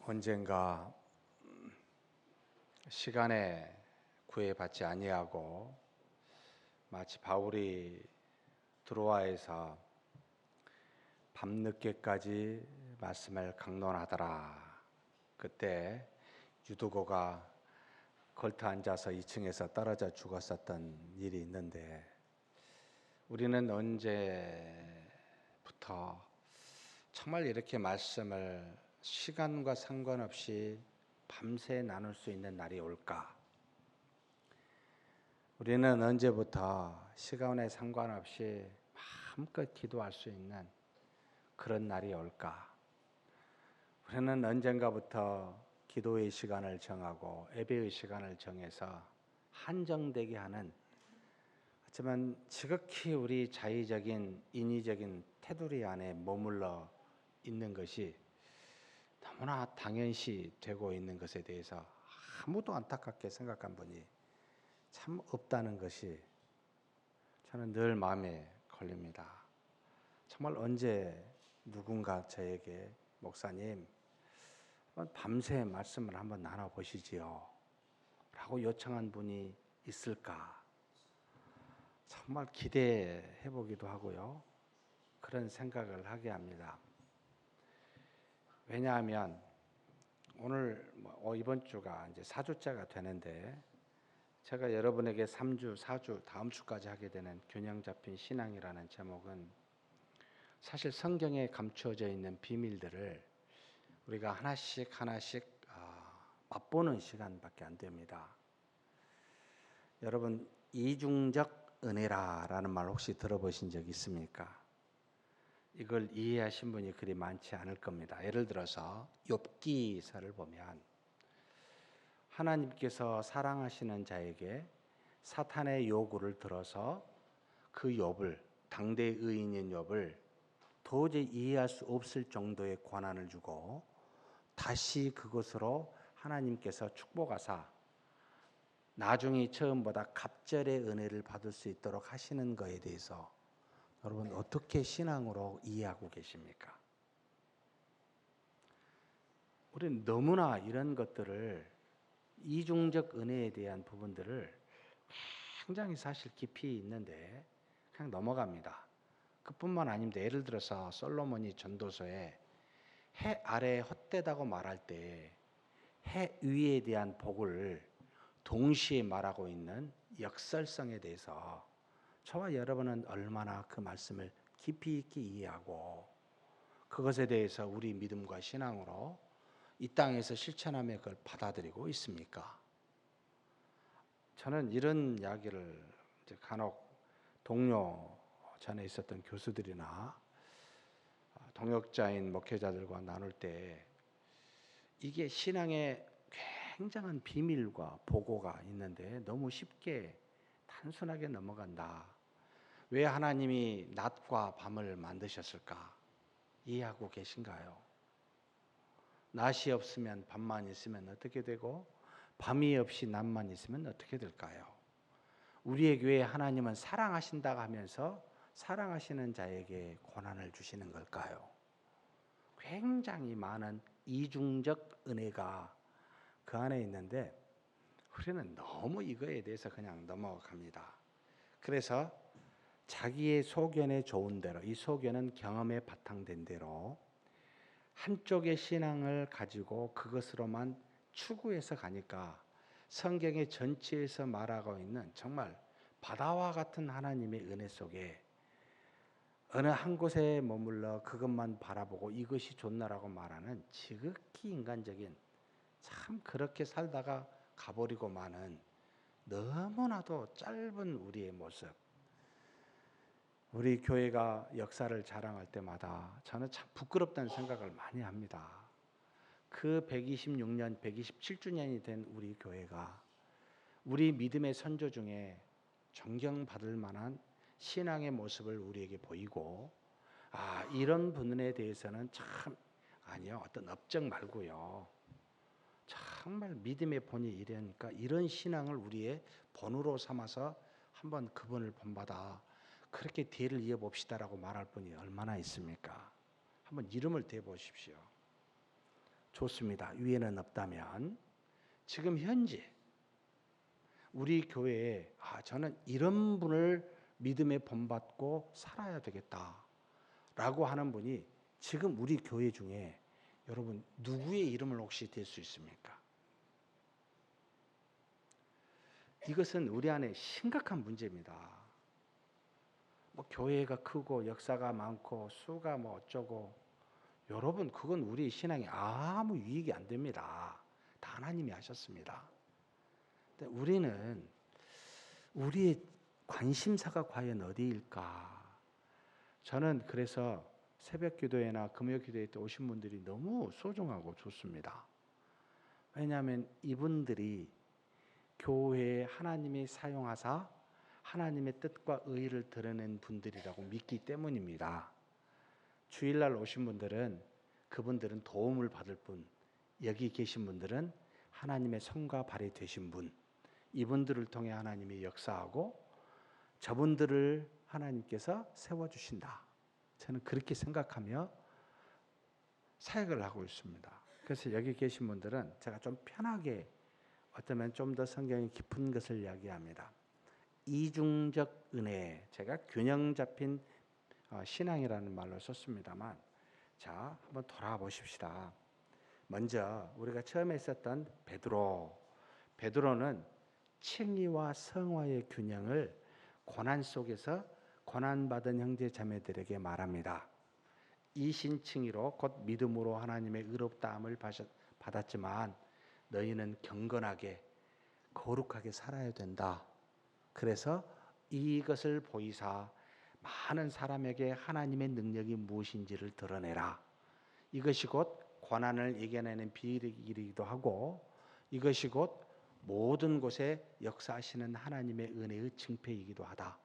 언젠가 시간에 구애받지 아니하고 마치 바울이 드로아에서 밤늦게까지 말씀을 강론하더라. 그때 유두고가 걸터 앉아서 2층에서 떨어져 죽었었던 일이 있는데, 우리는 언제부터 정말 이렇게 말씀을 시간과 상관없이 밤새 나눌 수 있는 날이 올까? 우리는 언제부터 시간에 상관없이 마음껏 기도할 수 있는 그런 날이 올까? 우리는 언젠가부터 기도의 시간을 정하고 예배의 시간을 정해서 한정되게 하는, 하지만 지극히 우리 자의적인 인위적인 테두리 안에 머물러 있는 것이 너무나 당연시 되고 있는 것에 대해서 아무도 안타깝게 생각한 분이 참 없다는 것이 저는 늘 마음에 걸립니다. 정말 언제 누군가 저에게 목사님 밤새 말씀을 한번 나눠보시지요 라고 요청한 분이 있을까? 정말 기대해 보기도 하고요. 그런 생각을 하게 합니다. 왜냐하면 오늘 이번 주가 이제 4주째가 되는데, 제가 여러분에게 3주, 4주, 다음 주까지 하게 되는 균형 잡힌 신앙이라는 제목은 사실 성경에 감추어져 있는 비밀들을 우리가 하나씩 맛보는 시간밖에 안 됩니다. 여러분, 이중적 은혜라는 말 혹시 들어보신 적 있습니까? 이걸 이해하신 분이 그리 많지 않을 겁니다. 예를 들어서 욥기서를 보면 하나님께서 사랑하시는 자에게 사탄의 요구를 들어서 그 욥을, 당대 의인인 욥을 도저히 이해할 수 없을 정도의 고난을 주고 다시 그것으로 하나님께서 축복하사 나중에 처음보다 갑절의 은혜를 받을 수 있도록 하시는 것에 대해서 여러분 어떻게 신앙으로 이해하고 계십니까? 우리는 너무나 이런 것들을, 이중적 은혜에 대한 부분들을 굉장히 사실 깊이 있는데 그냥 넘어갑니다. 그뿐만 아닙니다. 예를 들어서 솔로몬이 전도서에 해 아래 헛되다고 말할 때 해 위에 대한 복을 동시에 말하고 있는 역설성에 대해서 저와 여러분은 얼마나 그 말씀을 깊이 있게 이해하고 그것에 대해서 우리 믿음과 신앙으로 이 땅에서 실천하며 그걸 받아들이고 있습니까? 저는 이런 이야기를 간혹 동료, 전에 있었던 교수들이나 동역자인 목회자들과 나눌 때 이게 신앙의 굉장한 비밀과 보고가 있는데 너무 쉽게 단순하게 넘어간다. 왜 하나님이 낮과 밤을 만드셨을까? 이해하고 계신가요? 낮이 없으면 밤만 있으면 어떻게 되고 밤이 없이 낮만 있으면 어떻게 될까요? 우리에게 왜 하나님은 사랑하신다고 하면서 사랑하시는 자에게 고난을 주시는 걸까요? 굉장히 많은 이중적 은혜가 그 안에 있는데 우리는 너무 이거에 대해서 그냥 넘어갑니다. 그래서 자기의 소견에 좋은 대로, 이 소견은 경험에 바탕된 대로 한쪽의 신앙을 가지고 그것으로만 추구해서 가니까 성경의 전체에서 말하고 있는 정말 바다와 같은 하나님의 은혜 속에 어느 한 곳에 머물러 그것만 바라보고 이것이 좋나라고 말하는 지극히 인간적인, 참 그렇게 살다가 가버리고 마는 너무나도 짧은 우리의 모습. 우리 교회가 역사를 자랑할 때마다 저는 참 부끄럽다는 생각을 많이 합니다. 그 126년, 127주년이 된 우리 교회가 우리 믿음의 선조 중에 존경받을 만한 신앙의 모습을 우리에게 보이고, 이런 분에 대해서는 참, 아니요, 어떤 업적 말고요, 정말 믿음의 본이 이러니까 이런 신앙을 우리의 본으로 삼아서 한번 그분을 본받아 그렇게 대를 이어봅시다라고 말할 분이 얼마나 있습니까? 한번 이름을 대보십시오. 좋습니다. 위에는 없다면 지금 현재 우리 교회에 저는 이런 분을 믿음에 본받고 살아야 되겠다라고 하는 분이 지금 우리 교회 중에 여러분 누구의 이름을 혹시 댈 수 있습니까? 이것은 우리 안에 심각한 문제입니다. 뭐 교회가 크고 역사가 많고 수가 뭐 어쩌고 여러분 그건 우리 신앙에 아무 유익이 안 됩니다. 다 하나님이 하셨습니다. 근데 우리는 우리의 관심사가 과연 어디일까? 저는 그래서 새벽 기도회나 금요 기도회 때 오신 분들이 너무 소중하고 좋습니다. 왜냐하면 이분들이 교회에 하나님이 사용하사 하나님의 뜻과 의를 드러낸 분들이라고 믿기 때문입니다. 주일날 오신 분들은 그분들은 도움을 받을 분, 여기 계신 분들은 하나님의 손과 발이 되신 분, 이분들을 통해 하나님이 역사하고 저분들을 하나님께서 세워주신다. 저는 그렇게 생각하며 사역을 하고 있습니다. 그래서 여기 계신 분들은 제가 좀 편하게 어쩌면 좀 더 성경이 깊은 것을 이야기합니다. 이중적 은혜, 제가 균형 잡힌 신앙이라는 말로 썼습니다만 자, 한번 돌아보십시다. 먼저 우리가 처음에 썼던 베드로는 칭의와 성화의 균형을 고난 속에서 고난받은 형제 자매들에게 말합니다. 이신칭의로 곧 믿음으로 하나님의 의롭다함을 받았지만 너희는 경건하게 거룩하게 살아야 된다. 그래서 이것을 보이사 많은 사람에게 하나님의 능력이 무엇인지를 드러내라. 이것이 곧 고난을 이겨내는 비밀이기도 하고 이것이 곧 모든 곳에 역사하시는 하나님의 은혜의 징표이기도 하다.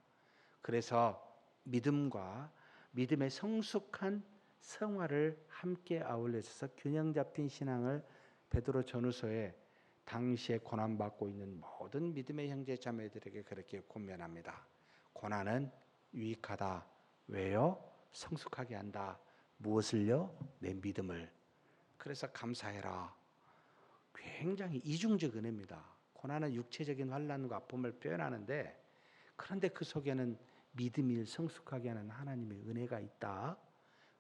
그래서 믿음과 믿음의 성숙한 성화를 함께 아울러서 균형 잡힌 신앙을 베드로 전후서에 당시에 고난받고 있는 모든 믿음의 형제 자매들에게 그렇게 권면합니다. 고난은 유익하다. 왜요? 성숙하게 한다. 무엇을요? 내 믿음을. 그래서 감사해라. 굉장히 이중적 은혜입니다. 고난은 육체적인 환난과 아픔을 표현하는데 그런데 그 속에는 믿음을 성숙하게 하는 하나님의 은혜가 있다.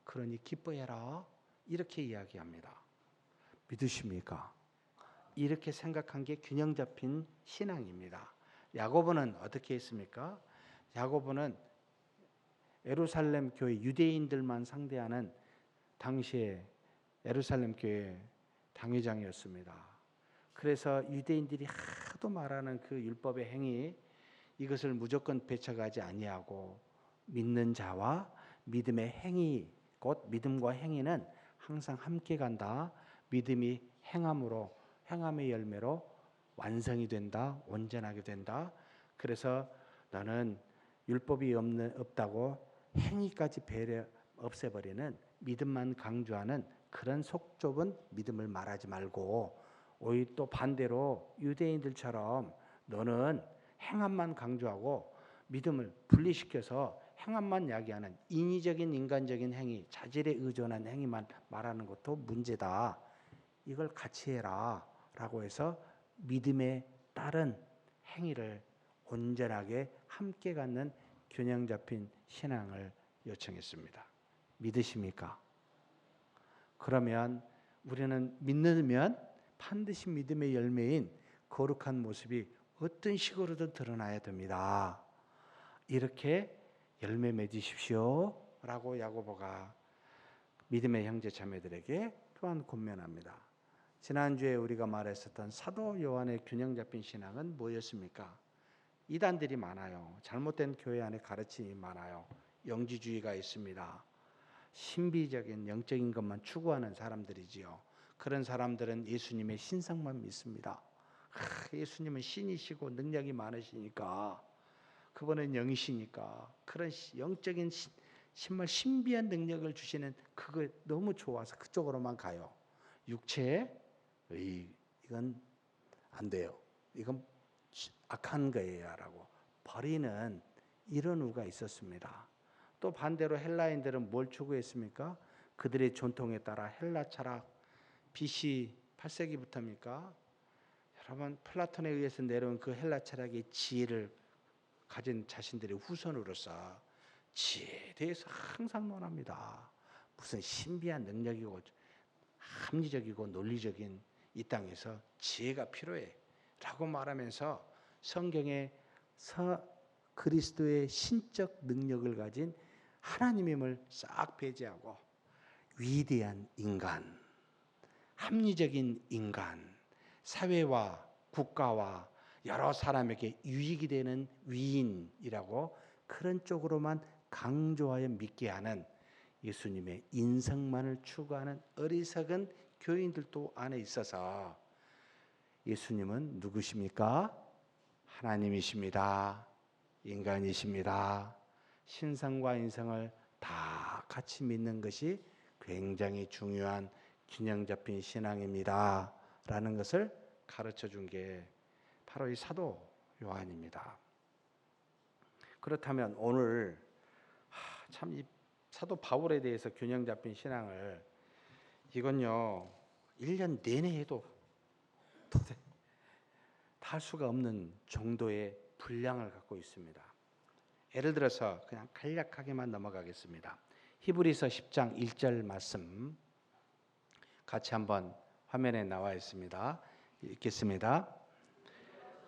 그러니 기뻐해라. 이렇게 이야기합니다. 믿으십니까? 이렇게 생각한 게 균형 잡힌 신앙입니다. 야고보는 어떻게 했습니까? 야고보는 예루살렘 교회 유대인들만 상대하는 당시에 예루살렘 교회 당회장이었습니다. 그래서 유대인들이 하도 말하는 그 율법의 행위 이것을 무조건 배척하지 아니하고 믿는 자와 믿음의 행위 곧 믿음과 행위는 항상 함께 간다. 믿음이 행함의 열매로 완성이 된다. 온전하게 된다. 그래서 너는 율법이 없다고 행위까지 없애버리는 믿음만 강조하는 그런 속 좁은 믿음을 말하지 말고 오히려 또 반대로 유대인들처럼 너는 행함만 강조하고 믿음을 분리시켜서 행함만 이야기하는 인위적인 인간적인 행위, 자질에 의존한 행위만 말하는 것도 문제다. 이걸 같이 해라 라고 해서 믿음에 따른 행위를 온전하게 함께 갖는 균형 잡힌 신앙을 요청했습니다. 믿으십니까? 그러면 우리는 믿으면 반드시 믿음의 열매인 거룩한 모습이 어떤 식으로든 드러나야 됩니다. 이렇게 열매 맺으십시오 라고 야고보가 믿음의 형제 자매들에게 또한 권면합니다. 지난주에 우리가 말했었던 사도 요한의 균형 잡힌 신앙은 뭐였습니까? 이단들이 많아요. 잘못된 교회 안에 가르침이 많아요. 영지주의가 있습니다. 신비적인 영적인 것만 추구하는 사람들이지요. 그런 사람들은 예수님의 신성만 믿습니다. 예수님은 신이시고 능력이 많으시니까 그분은 영이시니까 그런 영적인 정말 신비한 능력을 주시는 그거 너무 좋아서 그쪽으로만 가요. 육체에 이건 안 돼요. 이건 악한 거예요 라고 버리는 이런 우가 있었습니다. 또 반대로 헬라인들은 뭘 추구했습니까? 그들의 전통에 따라 헬라 철학, BC 8세기부터입니까? 여러분 플라톤에 의해서 내려온 그 헬라 철학의 지혜를 가진 자신들의 후손으로서 지혜에 대해서 항상 논합니다. 무슨 신비한 능력이고 합리적이고 논리적인 이 땅에서 지혜가 필요해 라고 말하면서 성경에 그리스도의 신적 능력을 가진 하나님임을 싹 배제하고 위대한 인간, 합리적인 인간, 사회와 국가와 여러 사람에게 유익이 되는 위인이라고 그런 쪽으로만 강조하여 믿게 하는 예수님의 인성만을 추구하는 어리석은 교인들도 안에 있어서 예수님은 누구십니까? 하나님이십니다. 인간이십니다. 신성과 인성을 다 같이 믿는 것이 굉장히 중요한 균형 잡힌 신앙입니다. 라는 것을 가르쳐 준 게 바로 이 사도 요한입니다. 그렇다면 오늘 참 이 사도 바울에 대해서 균형 잡힌 신앙을 이건요 1년 내내 해도 도대체 다 할 수가 없는 정도의 분량을 갖고 있습니다. 예를 들어서 그냥 간략하게만 넘어가겠습니다. 히브리서 10장 1절 말씀 같이 한번 화면에 나와 있습니다. 읽겠습니다.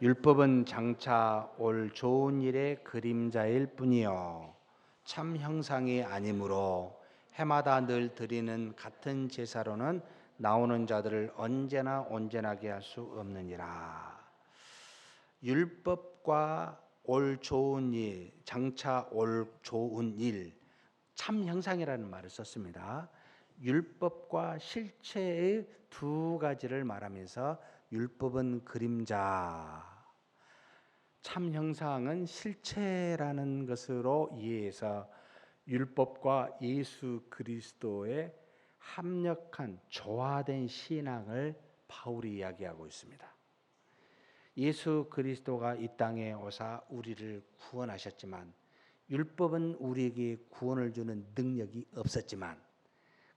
율법은 장차 올 좋은 일의 그림자일 뿐이요 참 형상이 아니므로 해마다 늘 드리는 같은 제사로는 나오는 자들을 언제나 온전하게 할 수 없느니라. 율법과 올 좋은 일, 장차 올 좋은 일, 참 형상이라는 말을 썼습니다. 율법과 실체의 두 가지를 말하면서 율법은 그림자, 참 형상은 실체라는 것으로 이해해서 율법과 예수 그리스도의 합력한 조화된 신앙을 바울이 이야기하고 있습니다. 예수 그리스도가 이 땅에 오사 우리를 구원하셨지만 율법은 우리에게 구원을 주는 능력이 없었지만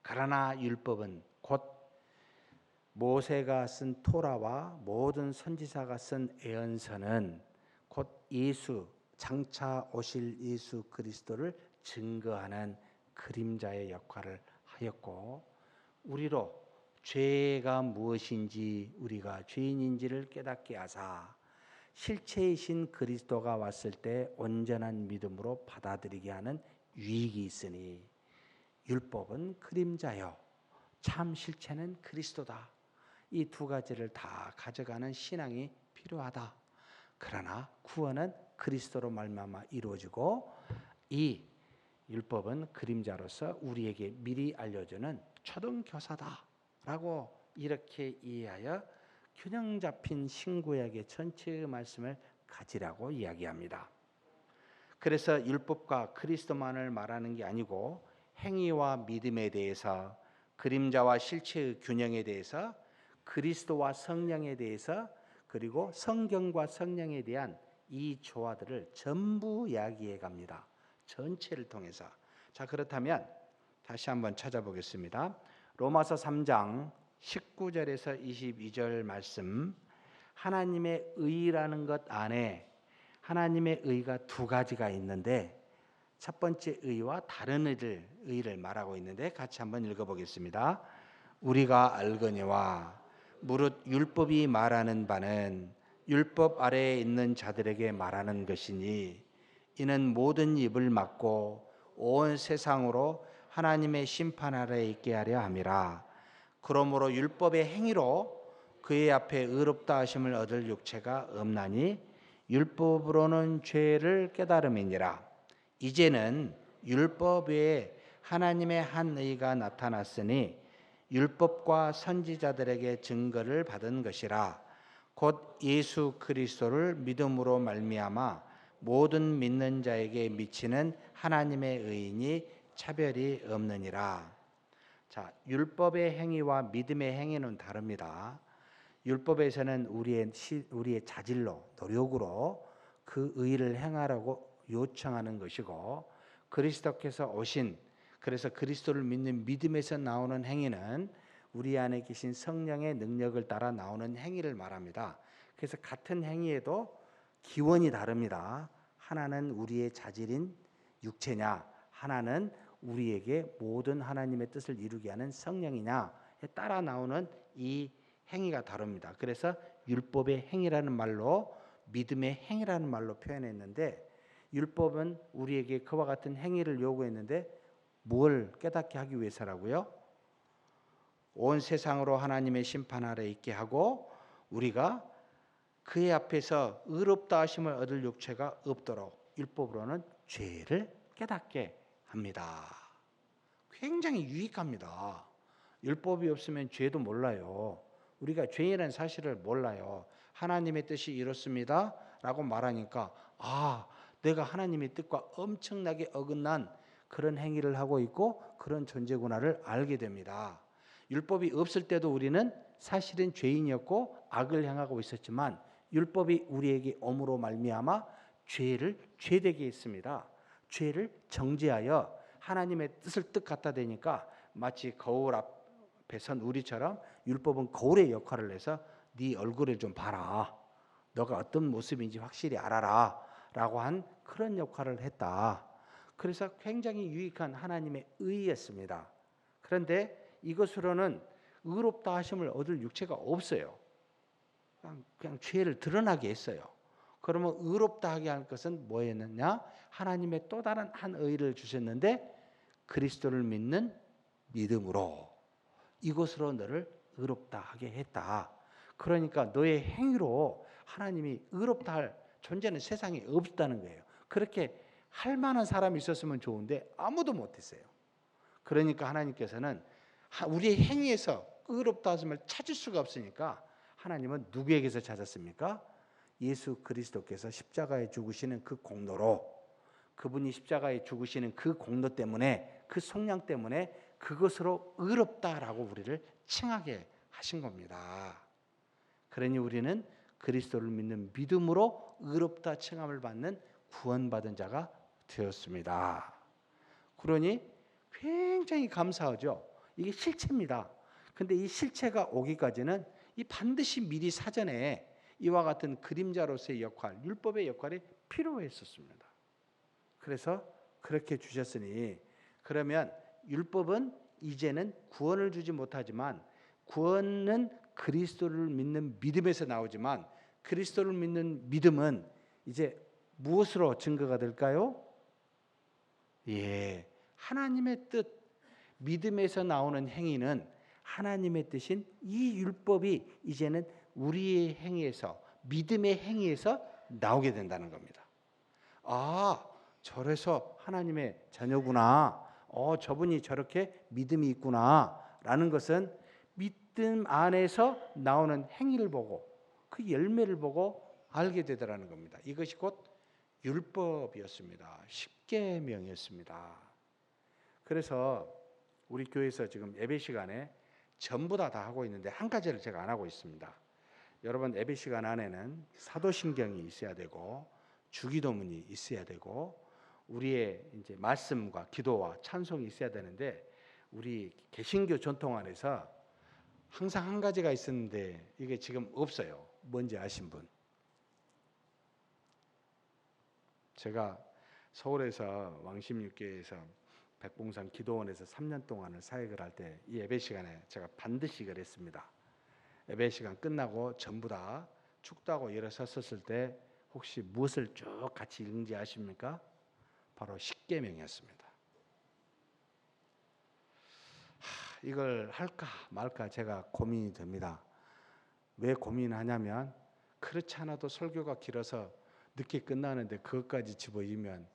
그러나 율법은 곧 모세가 쓴 토라와 모든 선지자가 쓴 예언서는 곧 예수 장차 오실 예수 그리스도를 증거하는 그림자의 역할을 하였고 우리로 죄가 무엇인지 우리가 죄인인지를 깨닫게 하사 실체이신 그리스도가 왔을 때 온전한 믿음으로 받아들이게 하는 유익이 있으니 율법은 그림자요 참 실체는 그리스도다. 이 두 가지를 다 가져가는 신앙이 필요하다. 그러나 구원은 그리스도로 말미암아 이루어지고 이 율법은 그림자로서 우리에게 미리 알려주는 초등교사다라고 이렇게 이해하여 균형 잡힌 신구약의 전체의 말씀을 가지라고 이야기합니다. 그래서 율법과 그리스도만을 말하는 게 아니고 행위와 믿음에 대해서 그림자와 실체의 균형에 대해서 그리스도와 성령에 대해서 그리고 성경과 성령에 대한 이 조화들을 전부 이야기해 갑니다. 전체를 통해서. 자, 그렇다면 다시 한번 찾아보겠습니다. 로마서 3장 19절에서 22절 말씀. 하나님의 의라는 것 안에 하나님의 의가 두 가지가 있는데 첫 번째 의와 다른 의를 말하고 있는데 같이 한번 읽어보겠습니다. 우리가 알거니와 무릇 율법이 말하는 바는 율법 아래에 있는 자들에게 말하는 것이니 이는 모든 입을 막고 온 세상으로 하나님의 심판 아래에 있게 하려 함이라. 그러므로 율법의 행위로 그의 앞에 의롭다 하심을 얻을 육체가 없나니 율법으로는 죄를 깨달음이니라. 이제는 율법 외에 하나님의 한 의가 나타났으니 율법과 선지자들에게 증거를 받은 것이라. 곧 예수 그리스도를 믿음으로 말미암아 모든 믿는 자에게 미치는 하나님의 의인이 차별이 없느니라. 자, 율법의 행위와 믿음의 행위는 다릅니다. 율법에서는 우리의 자질로 노력으로 그 의를 행하라고 요청하는 것이고 그리스도께서 오신 그래서 그리스도를 믿는 믿음에서 나오는 행위는 우리 안에 계신 성령의 능력을 따라 나오는 행위를 말합니다. 그래서 같은 행위에도 기원이 다릅니다. 하나는 우리의 자질인 육체냐, 하나는 우리에게 모든 하나님의 뜻을 이루게 하는 성령이냐에 따라 나오는 이 행위가 다릅니다. 그래서 율법의 행위라는 말로 믿음의 행위라는 말로 표현했는데, 율법은 우리에게 그와 같은 행위를 요구했는데 뭘 깨닫게 하기 위해서라고요? 온 세상으로 하나님의 심판 아래 있게 하고 우리가 그의 앞에서 의롭다 하심을 얻을 육체가 없도록 율법으로는 죄를 깨닫게 합니다. 굉장히 유익합니다. 율법이 없으면 죄도 몰라요. 우리가 죄인이라는 사실을 몰라요. 하나님의 뜻이 이렇습니다 라고 말하니까, 아, 내가 하나님의 뜻과 엄청나게 어긋난 그런 행위를 하고 있고 그런 존재구나를 알게 됩니다. 율법이 없을 때도 우리는 사실은 죄인이었고 악을 행하고 있었지만 율법이 우리에게 옴으로 말미암아 죄를 죄되게 했습니다. 죄를 정죄하여 하나님의 뜻을 뜻 갖다 대니까 마치 거울 앞에 선 우리처럼 율법은 거울의 역할을 해서 네 얼굴을 좀 봐라, 너가 어떤 모습인지 확실히 알아라 라고 한 그런 역할을 했다. 그래서 굉장히 유익한 하나님의 의였습니다. 그런데 이것으로는 의롭다 하심을 얻을 육체가 없어요. 그냥 죄를 드러나게 했어요. 그러면 의롭다 하게 할 것은 뭐였느냐? 하나님의 또 다른 한 의를 주셨는데 그리스도를 믿는 믿음으로 이것으로 너를 의롭다 하게 했다. 그러니까 너의 행위로 하나님이 의롭다 할 존재는 세상에 없다는 거예요. 그렇게 할 만한 사람이 있었으면 좋은데 아무도 못했어요. 그러니까 하나님께서는 우리의 행위에서 의롭다 하심을 찾을 수가 없으니까 하나님은 누구에게서 찾았습니까? 예수 그리스도께서 십자가에 죽으시는 그 공로로, 그분이 십자가에 죽으시는 그 공로 때문에, 그 속량 때문에 그것으로 의롭다라고 우리를 칭하게 하신 겁니다. 그러니 우리는 그리스도를 믿는 믿음으로 의롭다 칭함을 받는 구원받은 자가 되었습니다. 그러니 굉장히 감사하죠. 이게 실체입니다. 근데 이 실체가 오기까지는 이 반드시 미리 사전에 이와 같은 그림자로서의 역할, 율법의 역할이 필요했었습니다. 그래서 그렇게 주셨으니, 그러면 율법은 이제는 구원을 주지 못하지만, 구원은 그리스도를 믿는 믿음에서 나오지만 그리스도를 믿는 믿음은 이제 무엇으로 증거가 될까요? 예, 하나님의 뜻, 믿음에서 나오는 행위는 하나님의 뜻인 이 율법이 이제는 우리의 행위에서, 믿음의 행위에서 나오게 된다는 겁니다. 아, 저래서 하나님의 자녀구나. 저분이 저렇게 믿음이 있구나 라는 것은 믿음 안에서 나오는 행위를 보고 그 열매를 보고 알게 되더라는 겁니다. 이것이 곧 율법이었습니다. 십계명이었습니다. 그래서 우리 교회에서 지금 예배 시간에 전부 다 하고 있는데 한 가지를 제가 안 하고 있습니다. 여러분, 예배 시간 안에는 사도신경이 있어야 되고 주기도문이 있어야 되고 우리의 이제 말씀과 기도와 찬송이 있어야 되는데, 우리 개신교 전통 안에서 항상 한 가지가 있었는데 이게 지금 없어요. 뭔지 아신 분? 제가 서울에서 왕십육교에서 백봉산 기도원에서 3년 동안을 사역을 할 때 이 예배 시간에 제가 반드시 그랬습니다. 예배 시간 끝나고 전부 다 축도하고 일어섰을 때 혹시 무엇을 쭉 같이 읽는지 아십니까? 바로 십계명이었습니다. 이걸 할까 말까 제가 고민이 됩니다. 왜 고민하냐면, 그렇지 않아도 설교가 길어서 늦게 끝나는데 그것까지 집어이면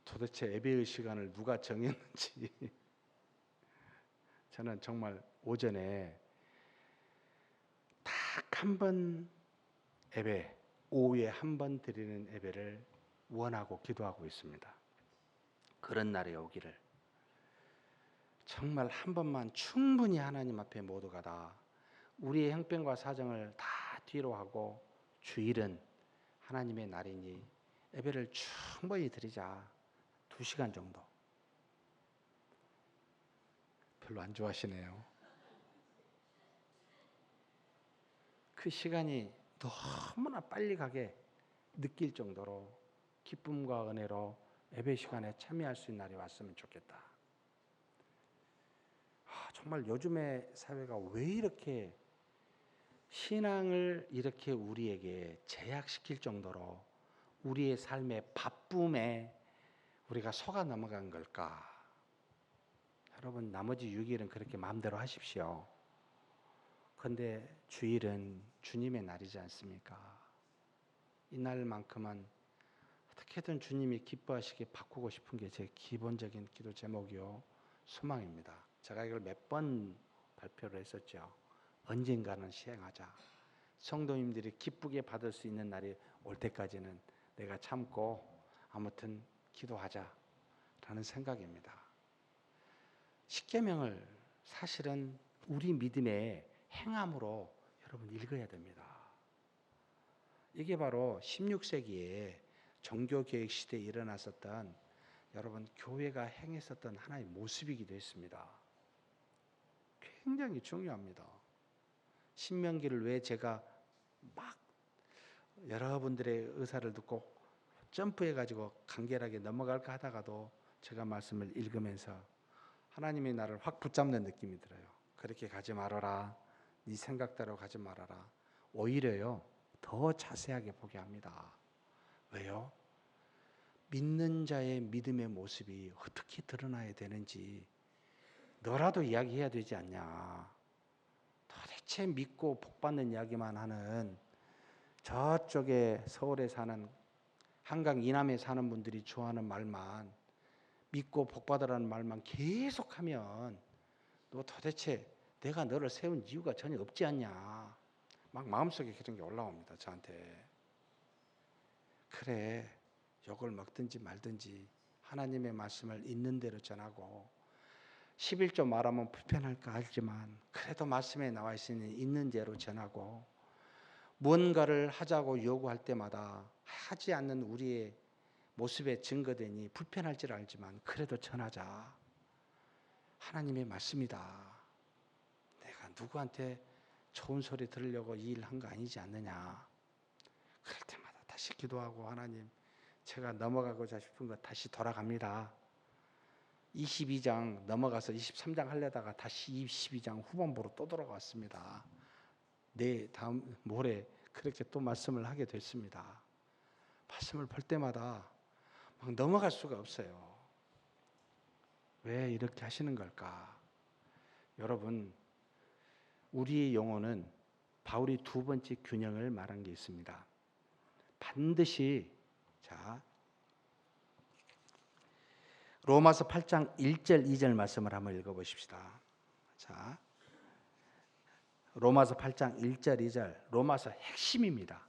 도대체 예배의 시간을 누가 정했는지 저는 정말 오전에 딱 한 번 예배, 오후에 한 번 드리는 예배를 원하고 기도하고 있습니다. 그런 날이 오기를. 정말 한 번만 충분히 하나님 앞에 모두가 다 우리의 형편과 사정을 다 뒤로 하고 주일은 하나님의 날이니 예배를 충분히 드리자. 2시간 정도. 별로 안 좋아하시네요. 그 시간이 너무나 빨리 가게 느낄 정도로 기쁨과 은혜로 예배 시간에 참여할 수 있는 날이 왔으면 좋겠다. 정말 요즘의 사회가 왜 이렇게 신앙을 이렇게 우리에게 제약시킬 정도로 우리의 삶의 바쁨에 우리가 속아 넘어간 걸까? 여러분, 나머지 6일은 그렇게 마음대로 하십시오. 그런데 주일은 주님의 날이지 않습니까? 이날만큼은 어떻게든 주님이 기뻐하시게 바꾸고 싶은 게 제 기본적인 기도 제목이요, 소망입니다. 제가 이걸 몇 번 발표를 했었죠. 언젠가는 시행하자. 성도님들이 기쁘게 받을 수 있는 날이 올 때까지는 내가 참고 아무튼 기도하자라는 생각입니다. 십계명을 사실은 우리 믿음의 행함으로 여러분 읽어야 됩니다. 이게 바로 16세기에 종교개혁 시대에 일어났었던 여러분 교회가 행했었던 하나의 모습이기도 했습니다. 굉장히 중요합니다. 신명기를 왜 제가 막 여러분들의 의사를 듣고 점프해가지고 간결하게 넘어갈까 하다가도 제가 말씀을 읽으면서 하나님이 나를 확 붙잡는 느낌이 들어요. 그렇게 가지 말아라. 네 생각대로 가지 말아라. 오히려요, 더 자세하게 보게 합니다. 왜요? 믿는 자의 믿음의 모습이 어떻게 드러나야 되는지 너라도 이야기해야 되지 않냐. 도대체 믿고 복받는 이야기만 하는 저쪽에 서울에 사는 한강 이남에 사는 분들이 좋아하는 말만, 믿고 복받으라는 말만 계속하면 너 도대체 내가 너를 세운 이유가 전혀 없지 않냐. 막 마음속에 그런 게 올라옵니다, 저한테. 그래, 욕을 먹든지 말든지 하나님의 말씀을 있는 대로 전하고 11조 말하면 불편할까 알지만 그래도 말씀에 나와 있는 대로 전하고 무언가를 하자고 요구할 때마다 하지 않는 우리의 모습에 증거되니 불편할지를 알지만 그래도 전하자. 하나님의 말씀이다. 내가 누구한테 좋은 소리 들으려고 이 일을 한 거 아니지 않느냐. 그럴 때마다 다시 기도하고 하나님, 제가 넘어가고자 싶은 거 다시 돌아갑니다. 22장 넘어가서 23장 하려다가 다시 22장 후반부로 또 돌아왔습니다. 다음 모레 그렇게 또 말씀을 하게 됐습니다. 말씀을 볼 때마다 막 넘어갈 수가 없어요. 왜 이렇게 하시는 걸까? 여러분, 우리의 영혼은 바울이 두 번째 균형을 말한 게 있습니다. 반드시, 자, 로마서 8장 1절 2절 말씀을 한번 읽어보십시다. 자, 로마서 8장 1절 2절, 로마서 핵심입니다.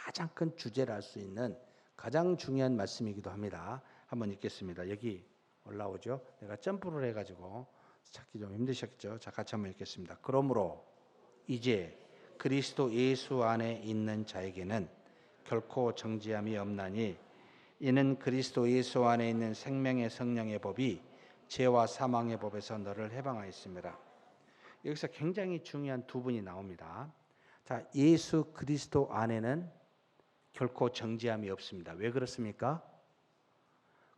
가장 큰 주제를 알 수 있는 가장 중요한 말씀이기도 합니다. 한번 읽겠습니다. 여기 올라오죠. 내가 점프를 해가지고 찾기 좀 힘드셨죠. 자, 같이 한번 읽겠습니다. 그러므로 이제 그리스도 예수 안에 있는 자에게는 결코 정죄함이 없나니 이는 그리스도 예수 안에 있는 생명의 성령의 법이 죄와 사망의 법에서 너를 해방하였습니다. 여기서 굉장히 중요한 두 분이 나옵니다. 자, 예수 그리스도 안에는 결코 정죄함이 없습니다. 왜 그렇습니까?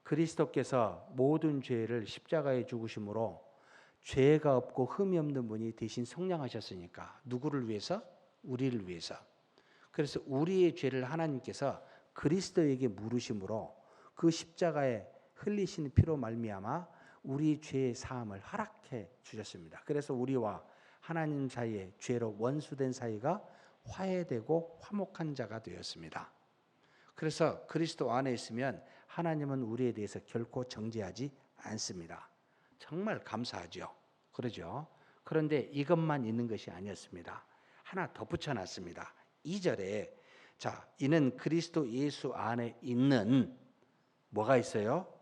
그리스도께서 모든 죄를 십자가에 죽으심으로 죄가 없고 흠이 없는 분이 대신 속량하셨으니까. 누구를 위해서? 우리를 위해서. 그래서 우리의 죄를 하나님께서 그리스도에게 물으심으로 그 십자가에 흘리신 피로 말미암아 우리 죄의 사함을 허락해 주셨습니다. 그래서 우리와 하나님 사이에 죄로 원수된 사이가 화해되고 화목한 자가 되었습니다. 그래서 그리스도 안에 있으면 하나님은 우리에 대해서 결코 정죄하지 않습니다. 정말 감사하죠. 그러죠. 그런데 이것만 있는 것이 아니었습니다. 하나 더 붙여놨습니다. 2절에 자, 이는 그리스도 예수 안에 있는 뭐가 있어요?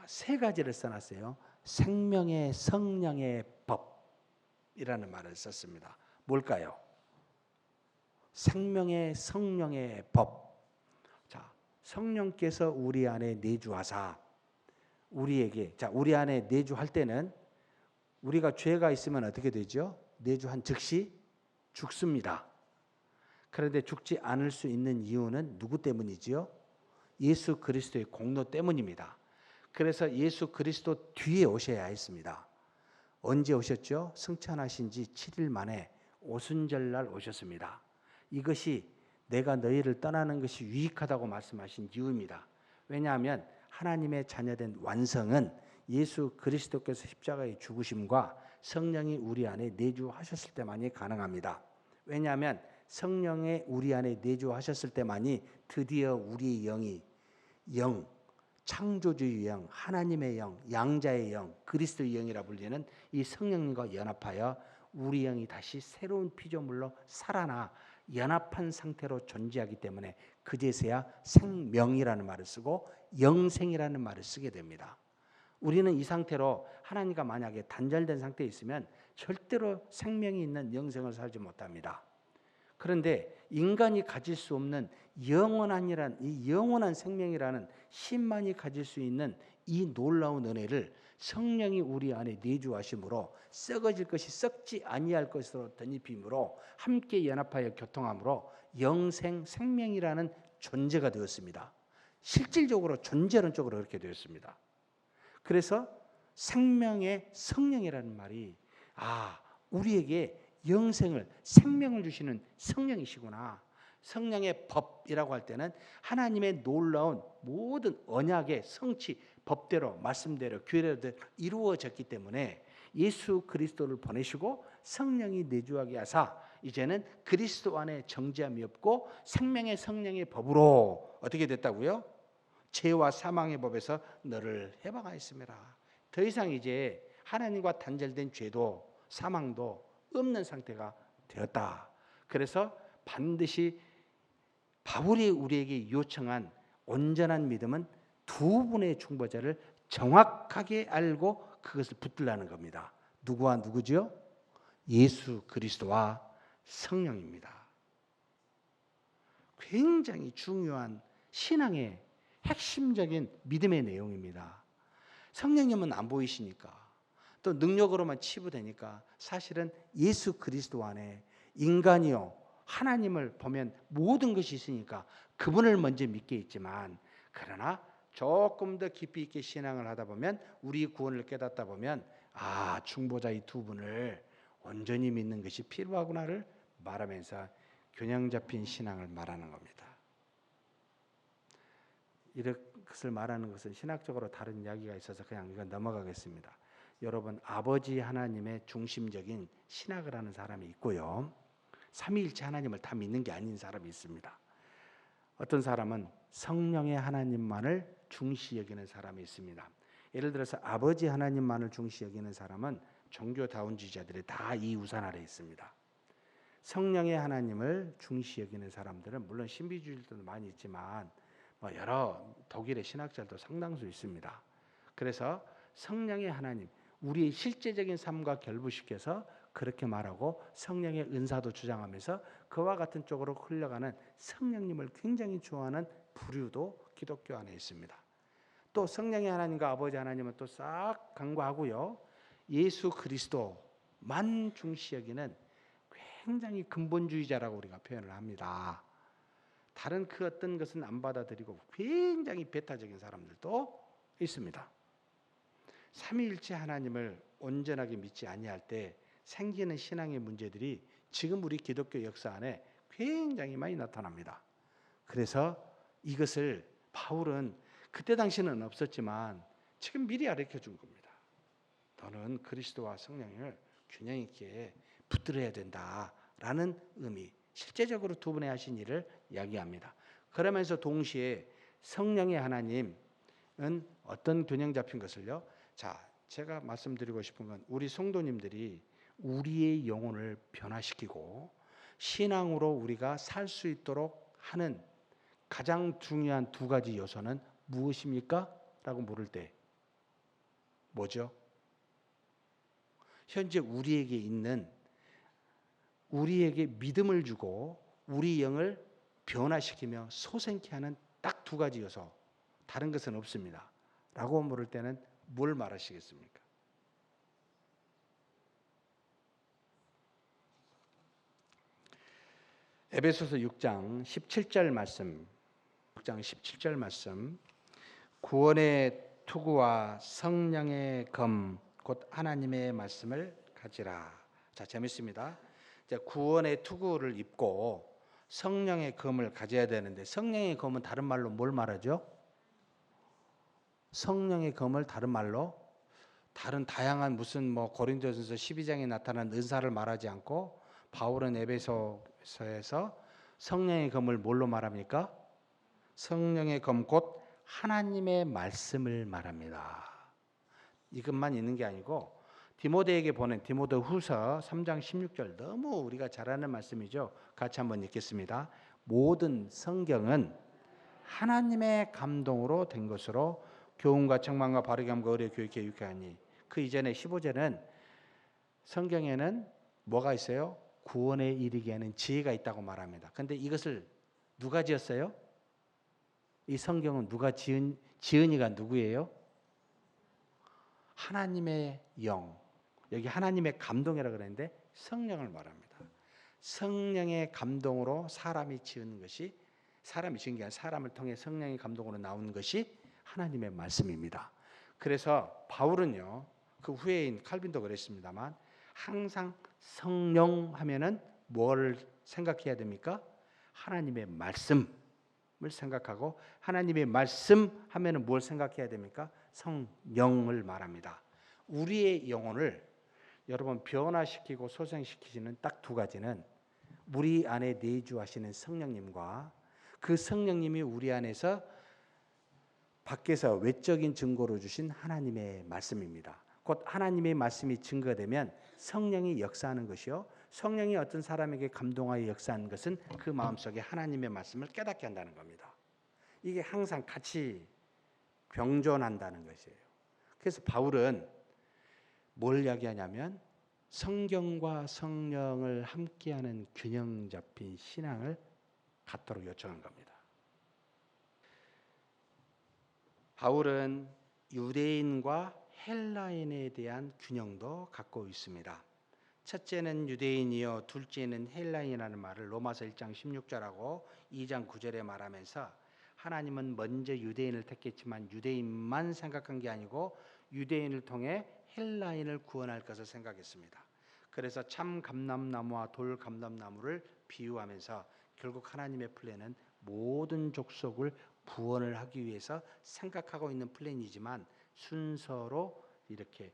세 가지를 써놨어요. 생명의 성령의 법이라는 말을 썼습니다. 뭘까요? 생명의 성령의 법. 자, 성령께서 우리 안에 내주하사 우리에게, 자, 우리 안에 내주할 때는 우리가 죄가 있으면 어떻게 되죠? 내주한 즉시 죽습니다. 그런데 죽지 않을 수 있는 이유는 누구 때문이지요? 예수 그리스도의 공로 때문입니다. 그래서 예수 그리스도 뒤에 오셔야 했습니다. 언제 오셨죠? 승천하신 지 7일 만에 오순절날 오셨습니다. 이것이 내가 너희를 떠나는 것이 유익하다고 말씀하신 이유입니다. 왜냐하면 하나님의 자녀된 완성은 예수 그리스도께서 십자가의 죽으심과 성령이 우리 안에 내주하셨을 때만이 가능합니다. 왜냐하면 성령의 우리 안에 내주하셨을 때만이 드디어 우리의 영이 창조주의 영, 하나님의 영, 양자의 영, 그리스도의 영이라 불리는 이 성령님과 연합하여 우리 영이 다시 새로운 피조물로 살아나 연합한 상태로 존재하기 때문에 그제서야 생명이라는 말을 쓰고 영생이라는 말을 쓰게 됩니다. 우리는 이 상태로 하나님과 만약에 단절된 상태에 있으면 절대로 생명이 있는 영생을 살지 못합니다. 그런데 인간이 가질 수 없는 이 영원한 생명이라는 신만이 가질 수 있는 이 놀라운 은혜를 성령이 우리 안에 내주하심으로 썩어질 것이 썩지 아니할 것으로 덧입힘으로 함께 연합하여 교통함으로 영생 생명이라는 존재가 되었습니다. 실질적으로 존재론적으로 그렇게 되었습니다. 그래서 생명의 성령이라는 말이 우리에게 영생을 생명을 주시는 성령이시구나. 성령의 법이라고 할 때는 하나님의 놀라운 모든 언약의 성취 법대로 말씀대로 규례대로 이루어졌기 때문에 예수 그리스도를 보내시고 성령이 내주하게 하사 이제는 그리스도 안에 정죄함이 없고 생명의 성령의 법으로 어떻게 됐다고요? 죄와 사망의 법에서 너를 해방하였습니다. 더 이상 이제 하나님과 단절된 죄도 사망도 없는 상태가 되었다. 그래서 반드시 바울이 우리에게 요청한 온전한 믿음은 두 분의 중보자를 정확하게 알고 그것을 붙들라는 겁니다. 누구와 누구죠? 예수 그리스도와 성령입니다. 굉장히 중요한 신앙의 핵심적인 믿음의 내용입니다. 성령님은 안 보이시니까 또 능력으로만 치부되니까 사실은 예수 그리스도 안에 인간이요 하나님을 보면 모든 것이 있으니까 그분을 먼저 믿게 있지만 그러나 조금 더 깊이 있게 신앙을 하다 보면 우리 구원을 깨닫다 보면 중보자 이 두 분을 온전히 믿는 것이 필요하구나를 말하면서 균형 잡힌 신앙을 말하는 겁니다. 이것을 말하는 것은 신학적으로 다른 이야기가 있어서 그냥 이건 넘어가겠습니다. 여러분 아버지 하나님의 중심적인 신학을 하는 사람이 있고요. 삼위일체 하나님을 다 믿는 게 아닌 사람이 있습니다. 어떤 사람은 성령의 하나님만을 중시 여기는 사람이 있습니다. 예를 들어서 아버지 하나님만을 중시 여기는 사람은 종교다운주의자들이 다 이 우산 아래 있습니다. 성령의 하나님을 중시 여기는 사람들은 물론 신비주의들도 많이 있지만 여러 독일의 신학자들도 상당수 있습니다. 그래서 성령의 하나님, 우리의 실제적인 삶과 결부시켜서 그렇게 말하고 성령의 은사도 주장하면서 그와 같은 쪽으로 흘러가는 성령님을 굉장히 좋아하는 부류도 기독교 안에 있습니다. 또 성령의 하나님과 아버지 하나님은 또 싹 간과하고요. 예수 그리스도만 중시 여기는 굉장히 근본주의자라고 우리가 표현을 합니다. 다른 그 어떤 것은 안 받아들이고 굉장히 배타적인 사람들도 있습니다. 삼위일체 하나님을 온전하게 믿지 아니할 때 생기는 신앙의 문제들이 지금 우리 기독교 역사 안에 굉장히 많이 나타납니다. 그래서 이것을 바울은 그때 당시는 없었지만 지금 미리 가르쳐 준 겁니다. 너는 그리스도와 성령을 균형 있게 붙들어야 된다라는 의미, 실제적으로 두 분의 하신 일을 이야기합니다. 그러면서 동시에 성령의 하나님은 어떤 균형 잡힌 것을요? 자, 제가 말씀드리고 싶은 건 우리 성도님들이 우리의 영혼을 변화시키고 신앙으로 우리가 살 수 있도록 하는 가장 중요한 두 가지 요소는 무엇입니까? 라고 물을 때 뭐죠? 현재 우리에게 있는 우리에게 믿음을 주고 우리 영을 변화시키며 소생케 하는 딱 두 가지 요소, 다른 것은 없습니다. 라고 물을 때는 뭘 말하시겠습니까? 에베소서 6장 17절 말씀, 6장 17절 말씀, 구원의 투구와 성령의 검 곧 하나님의 말씀을 가지라. 자, 재밌습니다. 이제 구원의 투구를 입고 성령의 검을 가져야 되는데, 성령의 검은 다른 말로 뭘 말하죠? 성령의 검을 다른 말로 다른 다양한 무슨 고린도전서 12장에 나타난 은사를 말하지 않고 바울은 에베소서에서 성령의 검을 뭘로 말합니까? 성령의 검 곧 하나님의 말씀을 말합니다. 이것만 있는 게 아니고 디모데에게 보낸 디모데후서 3장 16절, 너무 우리가 잘 아는 말씀이죠. 같이 한번 읽겠습니다. 모든 성경은 하나님의 감동으로 된 것으로 교훈과 책망과 바르게 함과 의뢰 교육에 유익하니. 그 이전에 15절은 성경에는 뭐가 있어요? 구원에 이르게 하는 지혜가 있다고 말합니다. 그런데 이것을 누가 지었어요? 이 성경은 누가 지은이가 누구예요? 하나님의 영, 여기 하나님의 감동이라고 그랬는데 성령을 말합니다. 성령의 감동으로 사람이 지은 것이, 사람이 지은 게 아니라 사람을 통해 성령의 감동으로 나온 것이 하나님의 말씀입니다. 그래서 바울은요, 그 후에인 칼빈도 그랬습니다만 항상 성령 하면은 뭘 생각해야 됩니까? 하나님의 말씀을 생각하고, 하나님의 말씀 하면은 뭘 생각해야 됩니까? 성령을 말합니다. 우리의 영혼을 여러분 변화시키고 소생시키시는 딱 두 가지는 우리 안에 내주하시는 성령님과 그 성령님이 우리 안에서 밖에서 외적인 증거로 주신 하나님의 말씀입니다. 곧 하나님의 말씀이 증거되면 성령이 역사하는 것이요, 성령이 어떤 사람에게 감동하여 역사하는 것은 그 마음속에 하나님의 말씀을 깨닫게 한다는 겁니다. 이게 항상 같이 병존한다는 것이에요. 그래서 바울은 뭘 이야기하냐면 성경과 성령을 함께하는 균형 잡힌 신앙을 갖도록 요청한 겁니다. 바울은 유대인과 헬라인에 대한 균형도 갖고 있습니다. 첫째는 유대인이요 둘째는 헬라인이라는 말을 로마서 1장 16절하고 2장 9절에 말하면서 하나님은 먼저 유대인을 택했지만 유대인만 생각한 게 아니고 유대인을 통해 헬라인을 구원할 것을 생각했습니다. 그래서 참 감람나무와 돌 감람나무를 비유하면서 결국 하나님의 플랜은 모든 족속을 구원을 하기 위해서 생각하고 있는 플랜이지만 순서로 이렇게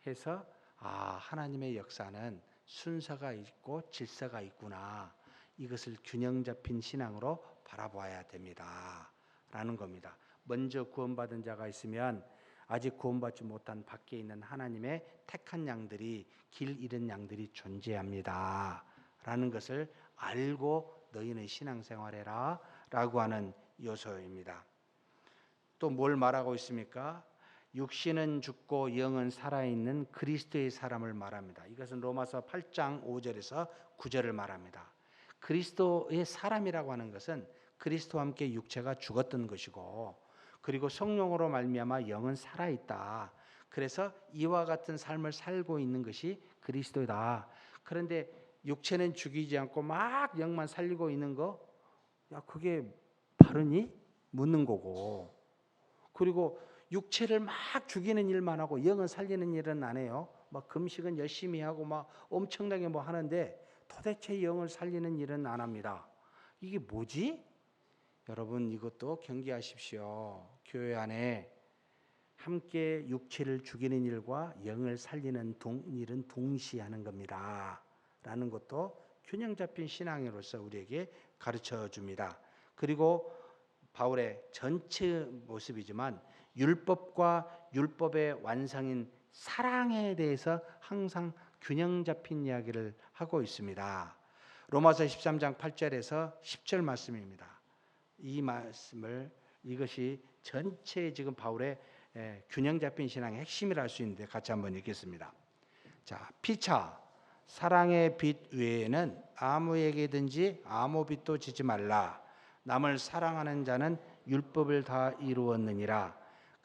해서 하나님의 역사는 순서가 있고 질서가 있구나, 이것을 균형 잡힌 신앙으로 바라봐야 됩니다 라는 겁니다. 먼저 구원받은 자가 있으면 아직 구원받지 못한 밖에 있는 하나님의 택한 양들이, 길 잃은 양들이 존재합니다 라는 것을 알고 너희는 신앙생활해라 라고 하는 요소입니다. 또 뭘 말하고 있습니까? 육신은 죽고 영은 살아있는 그리스도의 사람을 말합니다. 이것은 로마서 8장 5절에서 9절을 말합니다. 그리스도의 사람이라고 하는 것은 그리스도와 함께 육체가 죽었던 것이고, 그리고 성령으로 말미암아 영은 살아있다. 그래서 이와 같은 삶을 살고 있는 것이 그리스도다. 그런데 육체는 죽이지 않고 막 영만 살리고 있는 거, 그게 바르니? 묻는 거고, 그리고 육체를 막 죽이는 일만 하고 영은 살리는 일은 안 해요. 막 금식은 열심히 하고 막 엄청나게 하는데 도대체 영을 살리는 일은 안 합니다. 이게 뭐지? 여러분 이것도 경계하십시오. 교회 안에 함께 육체를 죽이는 일과 영을 살리는 일은 동시에 하는 겁니다 라는 것도 균형 잡힌 신앙으로서 우리에게 가르쳐 줍니다. 그리고 바울의 전체 모습이지만 율법과 율법의 완성인 사랑에 대해서 항상 균형 잡힌 이야기를 하고 있습니다. 로마서 13장 8절에서 10절 말씀입니다. 이 말씀을, 이것이 전체 지금 바울의 균형 잡힌 신앙의 핵심이라 할 수 있는데 같이 한번 읽겠습니다. 자, 피차 사랑의 빛 외에는 아무에게든지 아무 빛도 지지 말라. 남을 사랑하는 자는 율법을 다 이루었느니라.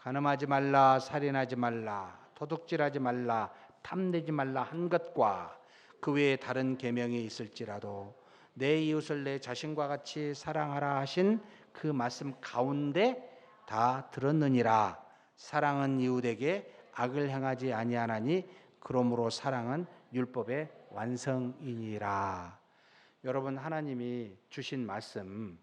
간음하지 말라, 살인하지 말라, 도둑질하지 말라, 탐내지 말라 한 것과 그 외에 다른 계명이 있을지라도 내 이웃을 내 자신과 같이 사랑하라 하신 그 말씀 가운데 다 들었느니라. 사랑은 이웃에게 악을 행하지 아니하나니 그러므로 사랑은 율법의 완성이니라. 여러분, 하나님이 주신 말씀,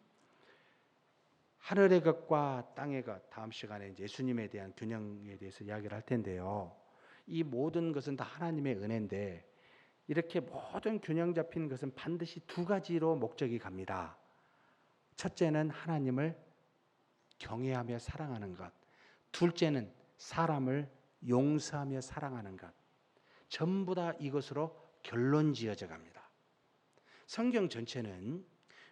하늘의 것과 땅의 것, 다음 시간에 예수님에 대한 균형에 대해서 이야기를 할 텐데요. 이 모든 것은 다 하나님의 은혜인데 이렇게 모든 균형 잡힌 것은 반드시 두 가지로 목적이 갑니다. 첫째는 하나님을 경외하며 사랑하는 것, 둘째는 사람을 용서하며 사랑하는 것. 전부 다 이것으로 결론 지어져 갑니다. 성경 전체는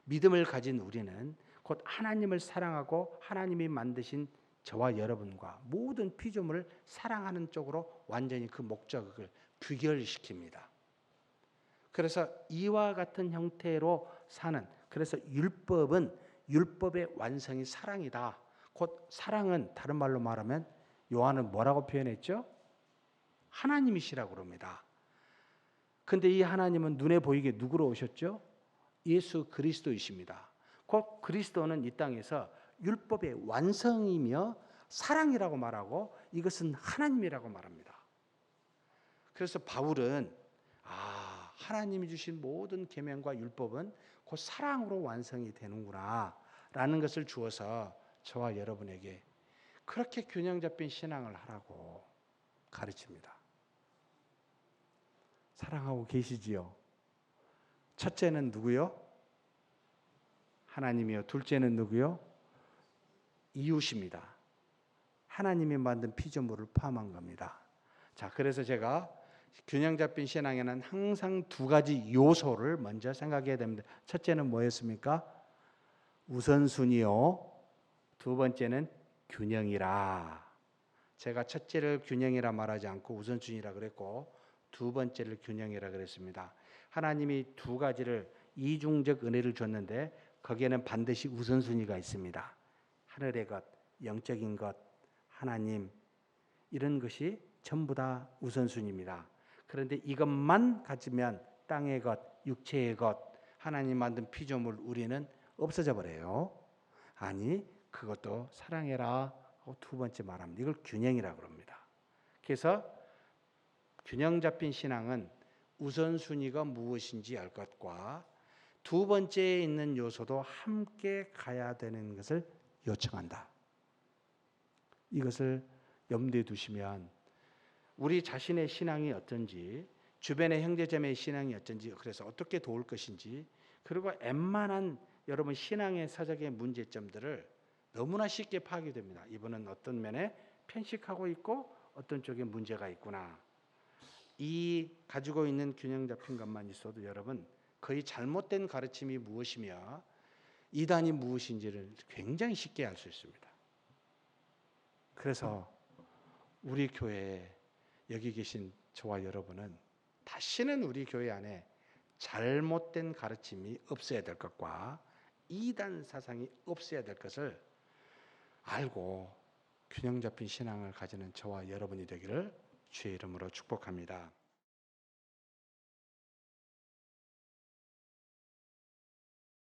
믿음을 가진 우리는 곧 하나님을 사랑하고 하나님이 만드신 저와 여러분과 모든 피조물을 사랑하는 쪽으로 완전히 그 목적을 귀결시킵니다. 그래서 이와 같은 형태로 사는, 그래서 율법은 율법의 완성이 사랑이다. 곧 사랑은 다른 말로 말하면 요한은 뭐라고 표현했죠? 하나님이시라고 그럽니다. 근데 이 하나님은 눈에 보이게 누구로 오셨죠? 예수 그리스도이십니다. 곧 그리스도는 이 땅에서 율법의 완성이며 사랑이라고 말하고 이것은 하나님이라고 말합니다. 그래서 바울은 하나님이 주신 모든 계명과 율법은 곧 사랑으로 완성이 되는구나 라는 것을 주어서 저와 여러분에게 그렇게 균형 잡힌 신앙을 하라고 가르칩니다. 사랑하고 계시지요? 첫째는 누구요? 하나님이요. 둘째는 누구요? 이웃입니다. 하나님이 만든 피조물을 포함한 겁니다. 자, 그래서 제가 균형 잡힌 신앙에는 항상 두 가지 요소를 먼저 생각해야 됩니다. 첫째는 뭐였습니까? 우선순위요. 두 번째는 균형이라. 제가 첫째를 균형이라 말하지 않고 우선순위라 그랬고 두 번째를 균형이라 그랬습니다. 하나님이 두 가지를 이중적 은혜를 줬는데 거기에는 반드시 우선순위가 있습니다. 하늘의 것, 영적인 것, 하나님, 이런 것이 전부 다 우선순위입니다. 그런데 이것만 가지면 땅의 것, 육체의 것, 하나님 만든 피조물 우리는 없어져 버려요. 아니, 그것도 사랑해라 하고 두 번째 말합니다. 이걸 균형이라고 그럽니다. 그래서 균형 잡힌 신앙은 우선순위가 무엇인지 알 것과 두 번째에 있는 요소도 함께 가야 되는 것을 요청한다. 이것을 염두에 두시면 우리 자신의 신앙이 어떤지, 주변의 형제자매의 신앙이 어떤지, 그래서 어떻게 도울 것인지, 그리고 웬만한 여러분 신앙의 사적의 문제점들을 너무나 쉽게 파악이 됩니다. 이분은 어떤 면에 편식하고 있고 어떤 쪽에 문제가 있구나. 이 가지고 있는 균형 잡힌 것만 있어도 여러분 거의 잘못된 가르침이 무엇이며 이단이 무엇인지를 굉장히 쉽게 알 수 있습니다. 그래서 우리 교회에 여기 계신 저와 여러분은 다시는 우리 교회 안에 잘못된 가르침이 없어야 될 것과 이단 사상이 없어야 될 것을 알고 균형 잡힌 신앙을 가지는 저와 여러분이 되기를 주의 이름으로 축복합니다.